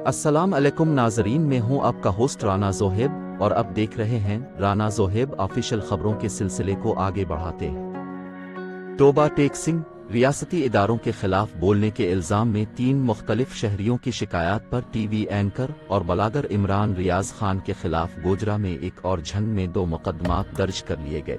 السلام علیکم ناظرین، میں ہوں آپ کا ہوسٹ رانا زوہیب اور اب دیکھ رہے ہیں رانا زوہیب آفیشل خبروں کے سلسلے کو آگے بڑھاتے ہیں۔ توبہ ٹیک سنگھ ریاستی اداروں کے خلاف بولنے کے الزام میں 3 مختلف شہریوں کی شکایات پر ٹی وی اینکر اور بلاگر عمران ریاض خان کے خلاف گوجرا میں ایک اور جھنگ میں 2 مقدمات درج کر لیے گئے۔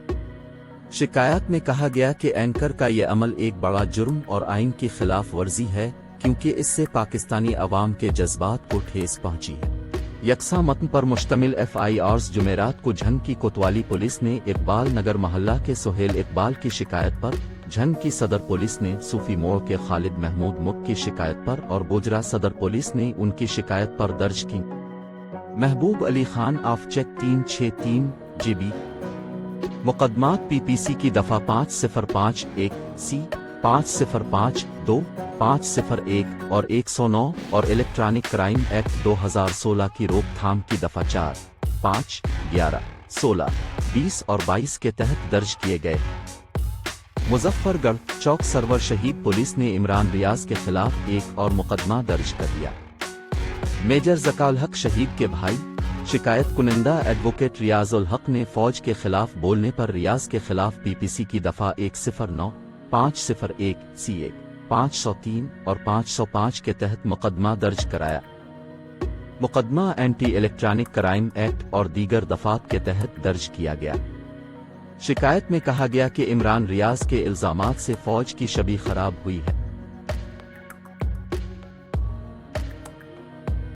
شکایات میں کہا گیا کہ اینکر کا یہ عمل ایک بڑا جرم اور آئین کی خلاف ورزی ہے کیونکہ اس سے پاکستانی عوام کے جذبات کو ٹھیس پہنچی ہے۔ یکساں متن پر مشتمل ایف آئی آرز جمعرات کو جھنگ کی کوتوالی پولیس نے اقبال نگر محلہ کے سہیل اقبال کی شکایت پر، جھنگ کی صدر پولیس نے صوفی موڑ کے خالد محمود مک کی شکایت پر اور گوجرا صدر پولیس نے ان کی شکایت پر درج کی۔ محبوب Ali Khan of check 363 GB۔ مقدمات پی پی سی کی دفعہ 5051 سی 5052 501 اور 109 اور الیکٹرانک کرائم ایکٹ 2016 کی روک تھام کی دفعہ 4 5 11 16 20 اور 22 کے تحت درج کیے گئے۔ مظفر گڑھ چوک سرور شہید پولیس نے عمران ریاض کے خلاف ایک اور مقدمہ درج کر دیا۔ میجر ذکا الحق شہید کے بھائی، شکایت کنندہ ایڈوکیٹ ریاض الحق نے فوج کے خلاف بولنے پر ریاض کے خلاف پی پی سی کی دفعہ 109 501 C1 503 اور 505 کے تحت مقدمہ درج کرایا۔ مقدمہ اینٹی الیکٹرانک کرائم ایکٹ اور دیگر دفعات کے تحت درج کیا گیا۔ شکایت میں کہا گیا کہ عمران ریاض کے الزامات سے فوج کی شبیہ خراب ہوئی ہے۔